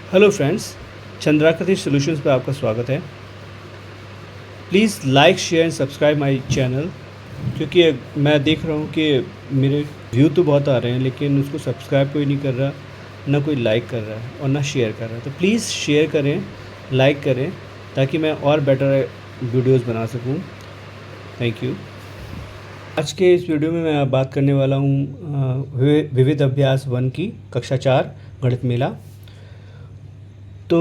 Hello friends, चंद्राकृति solutions पे आपका स्वागत है। Please like share and subscribe my channel, क्योंकि मैं देख रहा हूँ कि मेरे व्यू तो बहुत आ रहे हैं लेकिन उसको सब्सक्राइब कोई नहीं कर रहा, ना कोई लाइक कर रहा है और ना शेयर कर रहा है। तो प्लीज़ शेयर करें, लाइक करें ताकि मैं और बेटर वीडियोज़ बना सकूँ। Thank you. आज के इस वीडियो में मैं बात करने वाला हूँ विविध अभ्यास 1 की कक्षा 4 गणित मेला। तो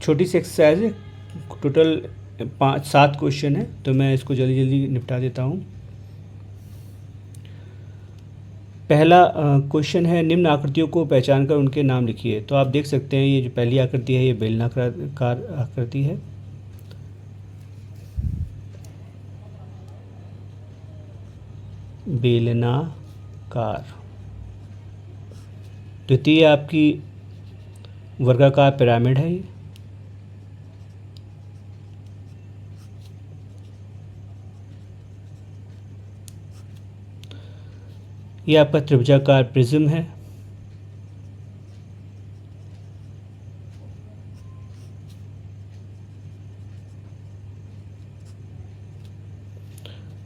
छोटी सी एक्सरसाइज है, टोटल 5-7 क्वेश्चन है, तो मैं इसको जल्दी जल्दी निपटा देता हूँ। पहला क्वेश्चन है, निम्न आकृतियों को पहचान कर उनके नाम लिखिए। तो आप देख सकते हैं ये जो पहली आकृति है ये बेलनाकार आकृति है। बेलनाकार। द्वितीय आपकी वर्गाकार पिरामिड है ये आपका त्रिभुजाकार प्रिज्म है।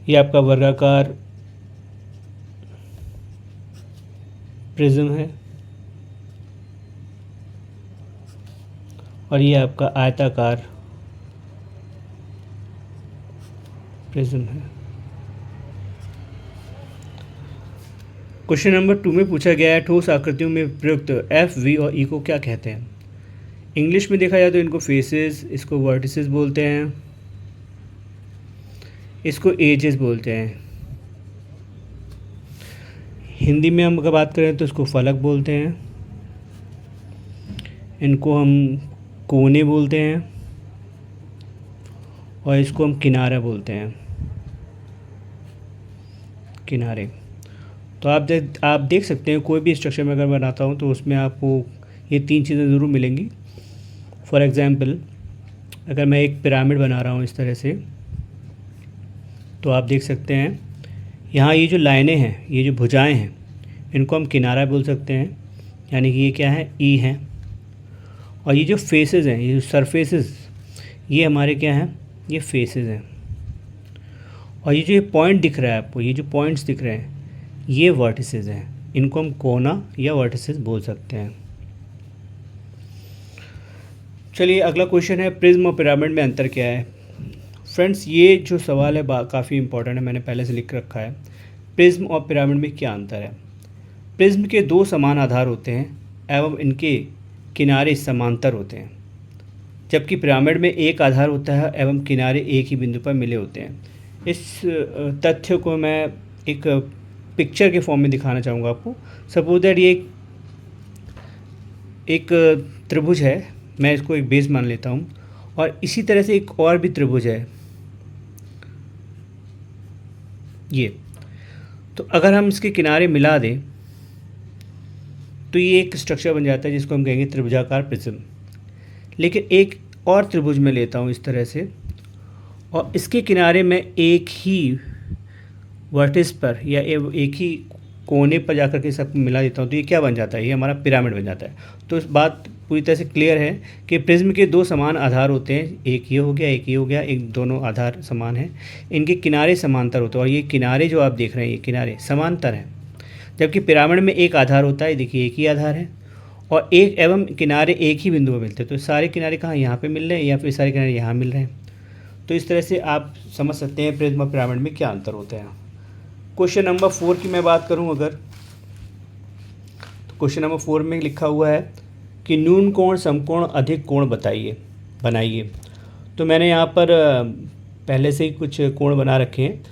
ये आपका वर्गाकार प्रिज्म है और ये आपका आयताकार प्रिज्म है। क्वेश्चन नंबर 2 में पूछा गया है, ठोस आकृतियों में प्रयुक्त एफ, वी और ई को क्या कहते हैं। इंग्लिश में देखा जाए तो इनको फेसेस, इसको वर्टिसेस बोलते हैं, इसको एजेस बोलते हैं। हिंदी में हम अगर बात करें तो इसको फलक बोलते हैं, इनको हम कोने बोलते हैं और इसको हम किनारा बोलते हैं, किनारे। तो आप देख सकते हैं कोई भी स्ट्रक्चर में अगर बनाता हूँ तो उसमें आपको ये 3 चीज़ें ज़रूर मिलेंगी। फॉर एग्ज़ाम्पल, अगर मैं एक पिरामिड बना रहा हूँ इस तरह से, तो आप देख सकते हैं यहाँ ये जो लाइनें हैं, ये जो भुजाएं हैं, इनको हम किनारा बोल सकते हैं, यानी कि ये क्या है, ई हैं। और ये जो फेसेस हैं, ये जो सरफेसेस, ये हमारे क्या हैं, ये फेसेस हैं। और ये जो पॉइंट दिख रहा है आपको, ये जो पॉइंट्स दिख रहे हैं, ये वर्टिसेस हैं, इनको हम कोना या वर्टिसेस बोल सकते हैं। चलिए अगला क्वेश्चन है, प्रिज्म और पिरामिड में अंतर क्या है। फ्रेंड्स, ये जो सवाल है काफ़ी इंपॉर्टेंट है, मैंने पहले से लिख रखा है। प्रिज्म और पिरामिड में क्या अंतर है। प्रिज्म के 2 समान आधार होते हैं एवं इनके किनारे समांतर होते हैं, जबकि पिरामिड में एक आधार होता है एवं किनारे एक ही बिंदु पर मिले होते हैं। इस तथ्य को मैं एक पिक्चर के फॉर्म में दिखाना चाहूँगा आपको। सपोज दैट ये एक त्रिभुज है, मैं इसको एक बेस मान लेता हूँ, और इसी तरह से एक और भी त्रिभुज है ये। तो अगर हम इसके किनारे मिला दें तो ये एक स्ट्रक्चर बन जाता है जिसको हम कहेंगे त्रिभुजाकार प्रिज्म। लेकिन एक और त्रिभुज में लेता हूँ इस तरह से, और इसके किनारे में एक ही वर्टिस पर या एक ही कोने पर जाकर के सब मिला देता हूँ, तो ये क्या बन जाता है, ये हमारा पिरामिड बन जाता है। तो इस बात पूरी तरह से क्लियर है कि प्रिज्म के 2 समान आधार होते हैं, एक ये हो गया, एक ये हो गया, एक दोनों आधार समान हैं, इनके किनारे समांतर होते हैं, और ये किनारे जो आप देख रहे हैं ये किनारे समांतर हैं। जबकि पिरामिड में एक आधार होता है, देखिए एक ही आधार है, और एक एवं किनारे एक ही बिंदु पर मिलते हैं। तो सारे किनारे कहाँ, यहाँ पे मिल रहे हैं, या फिर सारे किनारे यहाँ मिल रहे हैं। तो इस तरह से आप समझ सकते हैं प्रिज्म और पिरामिड में क्या अंतर होता है। क्वेश्चन नंबर 4 की मैं बात करूं अगर, तो क्वेश्चन नंबर 4 में लिखा हुआ है कि न्यून कोण, समकोण, अधिक कोण बनाइए। तो मैंने यहाँ पर पहले से ही कुछ कोण बना रखे हैं।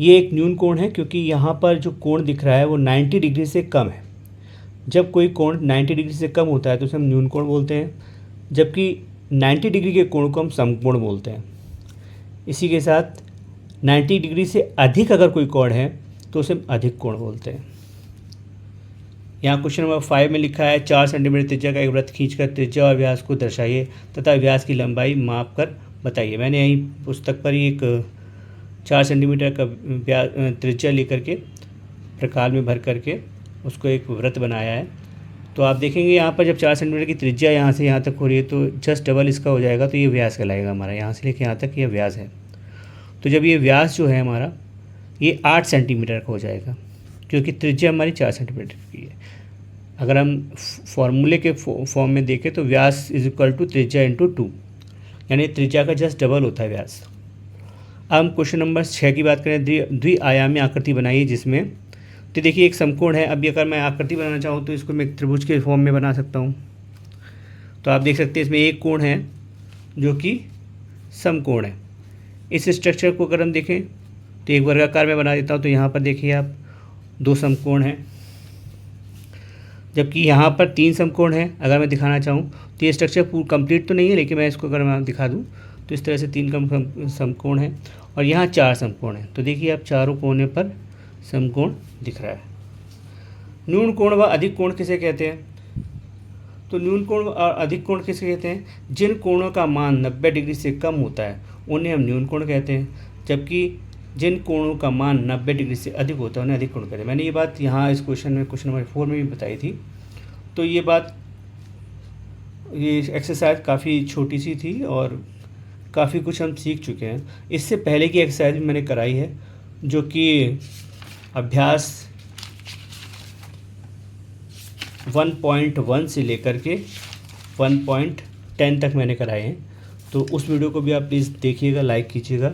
ये एक न्यून कोण है क्योंकि यहाँ पर जो कोण दिख रहा है वो 90 डिग्री से कम है। जब कोई कोण 90 डिग्री से कम होता है तो उसे हम न्यून कोण बोलते हैं, जबकि 90 डिग्री के कोण को हम समकोण बोलते हैं। इसी के साथ 90 डिग्री से अधिक अगर कोई कोण है तो उसे हम अधिक कोण बोलते हैं। यहाँ क्वेश्चन नंबर 5 में लिखा है, 4 सेंटीमीटर त्रिज्या का एक वृत्त खींचकर त्रिज्या और व्यास को दर्शाइए तथा व्यास की लंबाई माप कर बताइए। मैंने यहीं पुस्तक पर ही एक 4 सेंटीमीटर का त्रिज्या लेकर के प्रकार में भर करके उसको एक वृत्त बनाया है। तो आप देखेंगे यहाँ पर जब 4 सेंटीमीटर की त्रिज्या यहाँ से यहाँ तक हो रही है तो जस्ट डबल इसका हो जाएगा, तो ये व्यास कहलाएगा हमारा, यहाँ से लेके यहाँ तक ये व्यास है। तो जब ये व्यास जो है हमारा ये 8 सेंटीमीटर का हो जाएगा, क्योंकि त्रिज्या हमारी 4 सेंटीमीटर की है। अगर हम फॉर्मूले के फॉर्म में देखें तो व्यास इज इक्वल टू त्रिज्या इंटू 2, यानी त्रिज्या का जस्ट डबल होता है व्यास। अब हम क्वेश्चन नंबर 6 की बात करें, द्विआयामी आकृति बनाइए जिसमें, तो देखिए एक समकोण है। अभी अगर मैं आकृति बनाना चाहूँ तो इसको मैं एक त्रिभुज के फॉर्म में बना सकता हूँ। तो आप देख सकते हैं इसमें एक कोण है जो कि समकोण है। इस स्ट्रक्चर को अगर हम देखें तो एक वर्गाकार में बना देता हूँ। तो यहाँ पर देखिए आप 2 समकोण हैं, जबकि यहाँ पर 3 समकोण हैं। अगर मैं दिखाना चाहूँ तो ये स्ट्रक्चर पूरा कंप्लीट तो नहीं है, लेकिन मैं इसको अगर मैं दिखा दूँ तो इस तरह से 3 समकोण हैं और यहाँ 4 समकोण हैं। तो देखिए आप चारों कोने पर समकोण दिख रहा है। न्यून कोण व अधिक कोण किसे कहते हैं? तो न्यून कोण और अधिक कोण किसे कहते हैं? जिन कोणों का मान 90 डिग्री से कम होता है उन्हें हम न्यून कोण कहते हैं, जबकि जिन कोणों का मान 90 डिग्री से अधिक होता है उन्हें अधिक कोण कहते हैं। मैंने ये बात यहाँ इस क्वेश्चन नंबर 4 में भी बताई थी। तो ये एक्सरसाइज काफ़ी छोटी सी थी और काफ़ी कुछ हम सीख चुके हैं। इससे पहले की एक्सरसाइज भी मैंने कराई है, जो कि अभ्यास 1.1 से लेकर के 1.10 तक मैंने कराए हैं। तो उस वीडियो को भी आप प्लीज़ देखिएगा, लाइक कीजिएगा।